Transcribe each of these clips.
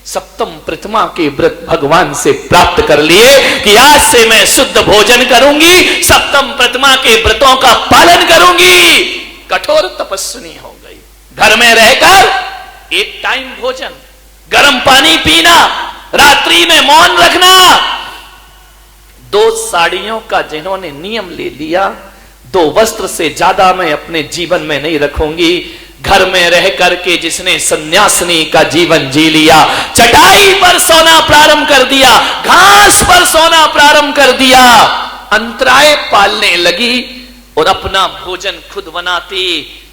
सप्तम प्रतिमा के व्रत भगवान से प्राप्त कर लिए कि आज से मैं शुद्ध भोजन करूंगी, सप्तम प्रतिमा के व्रतों का पालन करूंगी। कठोर तपस्विनी हो गई। घर में रहकर एक टाइम भोजन, गर्म पानी पीना, रात्रि में मौन रखना। 2 साड़ियों का जिन्होंने नियम ले लिया, 2 वस्त्र से ज्यादा मैं अपने जीवन में नहीं रखूंगी। घर में रह करके जिसने सन्यासिनी का जीवन जी लिया, चटाई पर सोना प्रारंभ कर दिया, घास पर सोना प्रारंभ कर दिया, अंतराय पालने लगी और अपना भोजन खुद बनाती।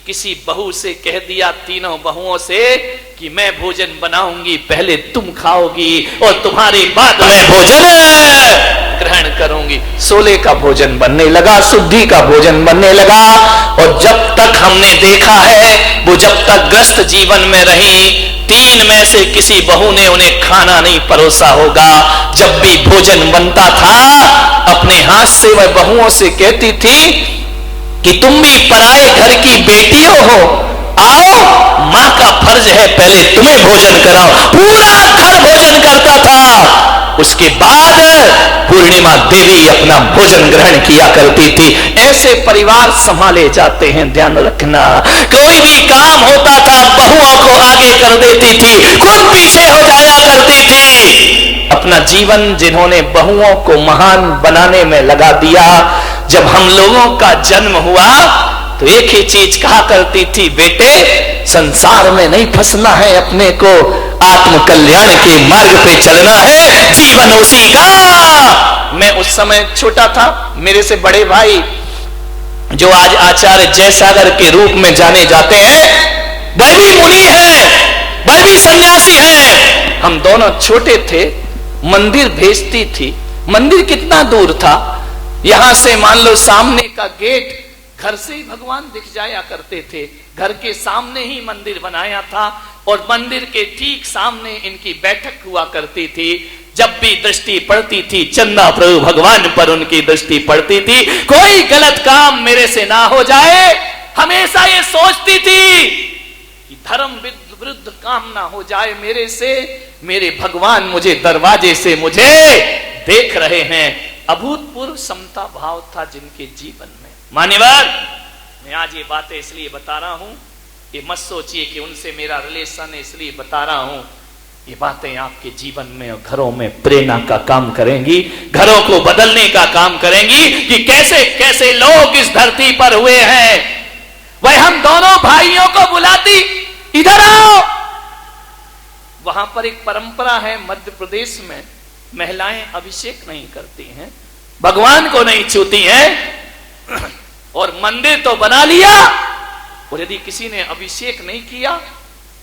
किसी बहू से कह दिया, तीनों बहुओं से, कि मैं भोजन बनाऊंगी, पहले तुम खाओगी और तुम्हारे बाद मैं भोजन ग्रहण करूंगी। 16 का भोजन बनने लगा, शुद्धि का भोजन बनने लगा। और जब तक हमने देखा है, वो जब तक ग्रस्त जीवन में रही, 3 में से किसी बहू ने उन्हें खाना नहीं परोसा होगा। जब भी भोजन बनता था, अपने हाथ से वह बहुओं से कहती थी कि तुम भी पराए घर की बेटियों हो, आओ मां का फर्ज है पहले तुम्हें भोजन कराओ। पूरा घर भोजन करता था, उसके बाद पूर्णिमा देवी अपना भोजन ग्रहण किया करती थी। ऐसे परिवार संभाले जाते हैं, ध्यान रखना। कोई भी काम होता था, बहुओं को आगे कर देती थी, खुद पीछे हो जाया करती थी। अपना जीवन जिन्होंने बहुओं को महान बनाने में लगा दिया। जब हम लोगों का जन्म हुआ तो एक ही चीज कहा करती थी, बेटे संसार में नहीं फंसना है, अपने को आत्म कल्याण के मार्ग पे चलना है, जीवन उसी का। मैं उस समय छोटा था, मेरे से बड़े भाई जो आज आचार्य जयसागर के रूप में जाने जाते हैं, वह भी मुनि है, वह भी सन्यासी है। हम दोनों छोटे थे, मंदिर भेजती थी। मंदिर कितना दूर था, यहां से मान लो सामने का गेट, घर से ही भगवान दिख जाया करते थे। घर के सामने ही मंदिर बनाया था और मंदिर के ठीक सामने इनकी बैठक हुआ करती थी। जब भी दृष्टि पड़ती थी, चंदा प्रभु भगवान पर उनकी दृष्टि पड़ती थी, कोई गलत काम मेरे से ना हो जाए। हमेशा ये सोचती थी कि धर्म विरुद्ध काम ना हो जाए मेरे से, मेरे भगवान मुझे दरवाजे से मुझे देख रहे हैं। अभूतपूर्व समता भाव था जिनके जीवन में। मान्यवर, मैं आज ये बातें इसलिए बता रहा हूं, ये मत सोचिए कि उनसे मेरा रिलेशन है इसलिए बता रहा हूं। ये बातें आपके जीवन में और घरों में प्रेरणा का काम करेंगी, घरों को बदलने का काम करेंगी कि कैसे कैसे लोग इस धरती पर हुए हैं। वह हम दोनों भाइयों को बुलाती, इधर आओ। वहां पर एक परंपरा है मध्य प्रदेश में, महिलाएं अभिषेक नहीं करती हैं, भगवान को नहीं छूती हैं, और मंदिर तो बना लिया, और यदि किसी ने अभिषेक नहीं किया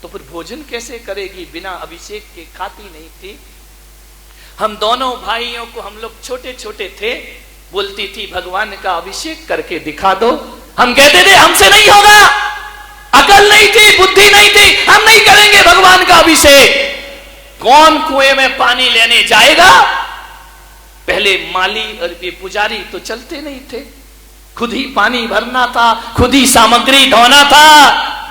तो फिर भोजन कैसे करेगी? बिना अभिषेक के खाती नहीं थी। हम दोनों भाइयों को, हम लोग छोटे छोटे थे, बोलती थी भगवान का अभिषेक करके दिखा दो। हम कहते थे हमसे नहीं होगा, अकल नहीं थी, बुद्धि नहीं थी, हम नहीं करेंगे भगवान का अभिषेक। कौन कुएं में पानी लेने जाएगा? पहले माली और पुजारी तो चलते नहीं थे, खुद ही पानी भरना था, खुद ही सामग्री ढोना था।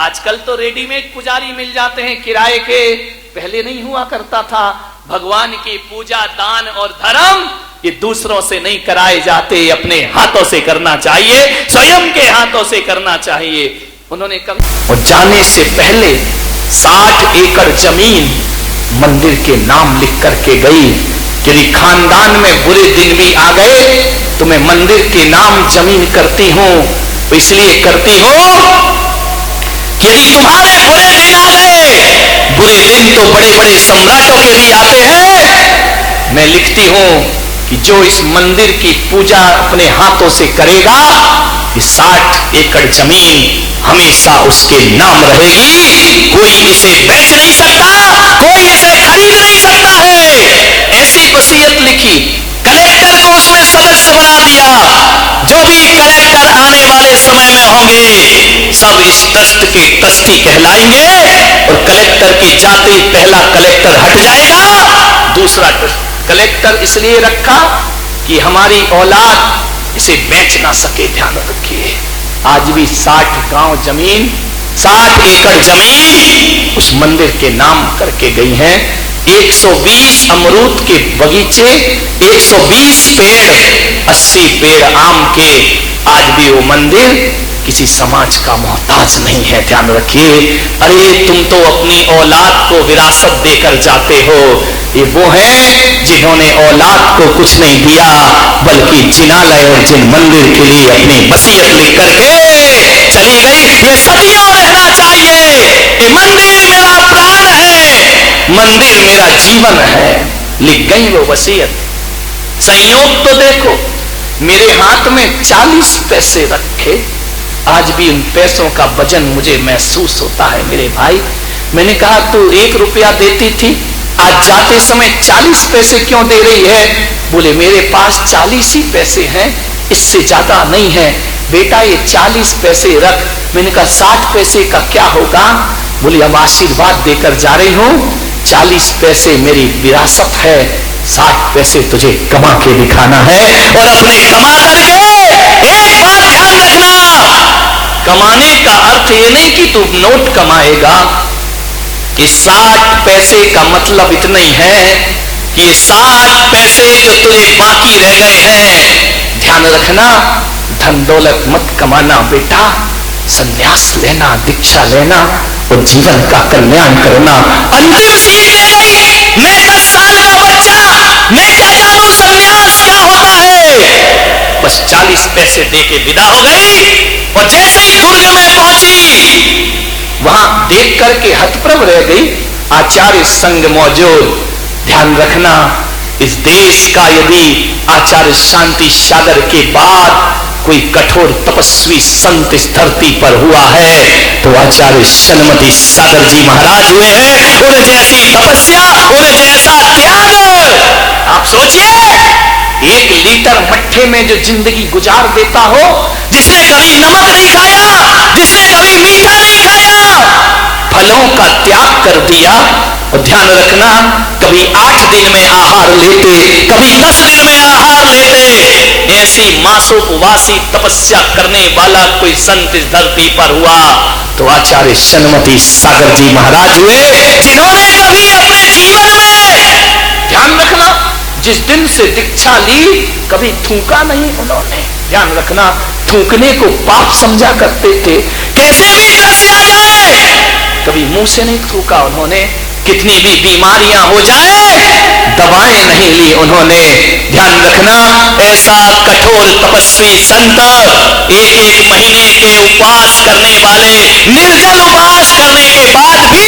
आजकल तो रेडीमेड पुजारी मिल जाते हैं किराए के, पहले नहीं हुआ करता था। भगवान की पूजा, दान और धर्म ये दूसरों से नहीं कराए जाते, अपने हाथों से करना चाहिए, स्वयं के हाथों से करना चाहिए। उन्होंने कभी, और जाने से पहले 60 एकड़ जमीन मंदिर के नाम लिख करके गई। यदि खानदान में बुरे दिन भी आ गए तो मैं मंदिर के नाम जमीन करती हूं, तो इसलिए करती हूं कि यदि तुम्हारे बुरे दिन आ गए, बुरे दिन तो बड़े बड़े सम्राटों के भी आते हैं, मैं लिखती हूं कि जो इस मंदिर की पूजा अपने हाथों से करेगा, ये 60 एकड़ जमीन हमेशा उसके नाम रहेगी। कोई इसे बेच नहीं सकता, कोई इसे खरीद नहीं सकता है। ऐसी वसीयत लिखी, कलेक्टर को उसमें सदस्य बना दिया। जो भी कलेक्टर आने वाले समय में होंगे, सब इस ट्रस्ट के ट्रस्टी कहलाएंगे, और कलेक्टर के जाते ही पहला कलेक्टर हट जाएगा, दूसरा कलेक्टर इसलिए रखा कि हमारी औलाद इसे बेच ना सके। ध्यान रखिए, आज भी 60 गांव जमीन, 60 एकड़ जमीन उस मंदिर के नाम करके गई हैं। 120 अमरूद के बगीचे, 120 पेड़, 80 पेड़ आम के, आज भी वो मंदिर किसी समाज का मोहताज नहीं है। ध्यान रखिए। अरे तुम तो अपनी औलाद को विरासत देकर जाते हो, ये वो हैं जिन्होंने औलाद को कुछ नहीं दिया, बल्कि जिनालय और जिन मंदिर के लिए अपनी वसीयत लेकर के चली गई। ये सदियों रहना चाहिए। ये मंदिर मेरा प्राण है, मंदिर मेरा जीवन है, लिख गई वो वसीयत। संयोग तो देखो, मेरे हाथ में 40 पैसे रखे, आज भी उन पैसों का वजन मुझे महसूस होता है। मेरे भाई, मैंने कहा तू 1 रुपया देती थी, आज जाते समय 40 पैसे क्यों दे रही है? बोले मेरे पास 40 ही पैसे हैं, इससे ज्यादा नहीं है। बेटा ये 40 पैसे रख। मैंने कहा 60 पैसे का क्या होगा? बोले अब आशीर्वाद देकर जा रही हूं, 40 पैसे मेरी विरासत है, 60 पैसे तुझे कमा के दिखाना है। और अपने कमा करके एक बात ध्यान रखना, कमाने का अर्थ ये नहीं कि तू नोट कमाएगा, कि 60 पैसे का मतलब इतना ही है कि 60 पैसे जो तुझे बाकी रह गए हैं, ध्यान रखना, धन दौलत मत कमाना बेटा, संन्यास लेना, दीक्षा लेना और जीवन का कल्याण करना। अंतिम सीख ले गई। मैं 10 साल का बच्चा, मैं क्या जानूं संन्यास क्या होता है। बस 40 पैसे देके विदा हो गई। और जैसे ही दुर्ग में पहुंची, वहां देख करके हतप्रभ रह गई। आचार्य संग मौजूद। ध्यान रखना, इस देश का यदि आचार्य शांति सागर के बाद कोई कठोर तपस्वी संत इस धरती पर हुआ है तो आचार्य सन्मति सागर जी महाराज हुए हैं। उन जैसी तपस्या, उन जैसा त्याग। आप सोचिए, 1 लीटर मट्ठे में जो जिंदगी गुजार देता हो, जिसने कभी नमक नहीं खाया, जिसने कभी मीठा नहीं खाया, फलों का त्याग कर दिया। और ध्यान रखना, कभी 8 दिन में आहार लेते, कभी 10 दिन में आहार लेते। ऐसी मासोपवासी तपस्या करने वाला कोई संत इस धरती पर हुआ तो आचार्य सन्मति सागर जी महाराज हुए, जिन्होंने कभी अपने जीवन में, ध्यान रखना, जिस दिन से दीक्षा ली कभी थूका नहीं उन्होंने। ध्यान रखना, थूकने को पाप समझा करते थे, कैसे भी कष्ट आ जाए, कभी मुंह से नहीं थूका उन्होंने। कितनी भी बीमारियां हो जाए, दवाएं नहीं ली उन्होंने। ध्यान रखना, ऐसा कठोर तपस्वी संत 1-1 महीने के उपवास करने वाले, निर्जल उपवास करने के बाद भी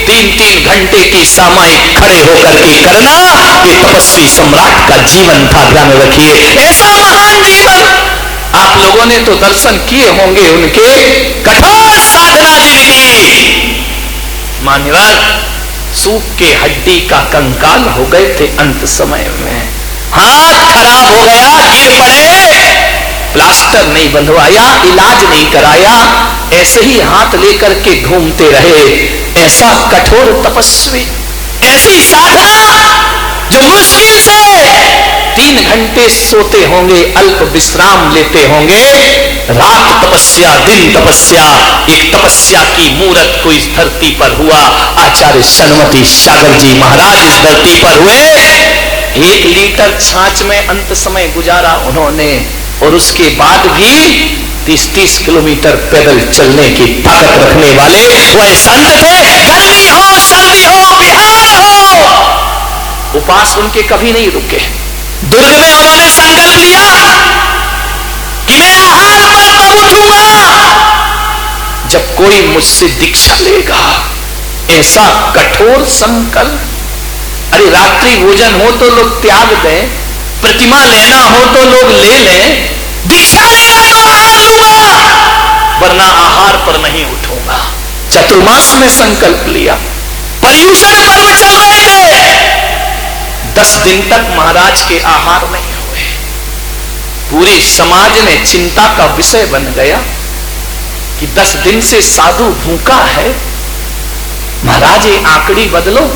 3-3 घंटे की सामायिक खड़े होकर के करना, ये तपस्वी सम्राट का जीवन था। ध्यान रखिए, ऐसा महान जीवन। आप लोगों ने तो दर्शन किए होंगे उनके, कठोर साधना जिनकी। मान्यवर सूख के हड्डी का कंकाल हो गए थे अंत समय में, हाथ खराब हो गया, गिर पड़े, प्लास्टर नहीं बंधवाया, इलाज नहीं कराया, ऐसे ही हाथ लेकर के घूमते रहे। ऐसा कठोर तपस्वी, ऐसी साधना जो मुश्किल से 3 घंटे सोते होंगे, अल्प विश्राम लेते होंगे, रात तपस्या, दिन तपस्या, एक तपस्या की मूरत को इस धरती पर हुआ। आचार्य सन्मति सागर जी महाराज इस धरती पर हुए। 1 लीटर छाछ में अंत समय गुजारा उन्होंने, और उसके बाद भी 30-30 किलोमीटर पैदल चलने की ताकत रखने वाले वह संत थे। गर्मी हो, सर्दी हो, बिहार हो, उपवास उनके कभी नहीं रुके। दुर्ग में उन्होंने संकल्प लिया कि मैं आहार पर तब उठूंगा जब कोई मुझसे दीक्षा लेगा। ऐसा कठोर संकल्प। अरे रात्रि भोजन हो तो लोग त्याग दें, प्रतिमा लेना हो तो लोग ले लें, दीक्षा लेना तो आहार लूंगा, वरना आहार पर नहीं उठूंगा। चतुर्मास में संकल्प लिया। पर्युषण पर्व चल रहे थे, 10 दिन तक महाराज के आहार नहीं हुए। पूरे समाज ने चिंता का विषय बन गया कि 10 दिन से साधु भूखा है। महाराज ये आंकड़ी बदलो,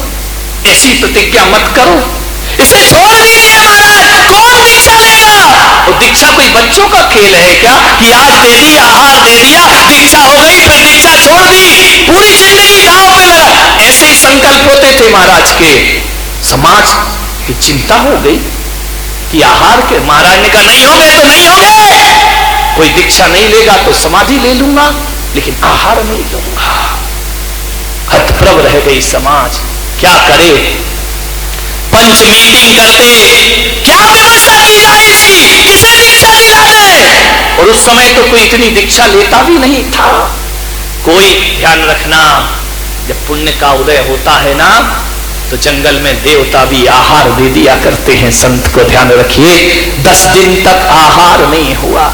ऐसी प्रतिज्ञा मत करो, इसे छोड़ दीजिए महाराज, कौन दीक्षा लेगा। दीक्षा कोई बच्चों का खेल है क्या कि आज दे दी, आहार दे दिया, दीक्षा हो गई, फिर दीक्षा छोड़ दी, पूरी जिंदगी दांव पे लगा। ऐसे ही संकल्प होते थे महाराज के। समाज की चिंता हो गई कि आहार के, महाराज ने कहा नहीं होंगे तो नहीं होंगे, कोई दीक्षा नहीं लेगा तो समाधि ले लूंगा, लेकिन आहार नहीं लूंगा। हतप्रभ रह गई समाज, क्या करे। पंच मीटिंग करते, क्या व्यवस्था की जाए इसकी, किसे दीक्षा दिलाए। और उस समय तो कोई इतनी दीक्षा लेता भी नहीं था। कोई ध्यान रखना, जब पुण्य का उदय होता है ना, तो जंगल में देवता भी आहार दे दिया करते हैं। संत को ध्यान रखिए, 10 दिन तक आहार नहीं हुआ,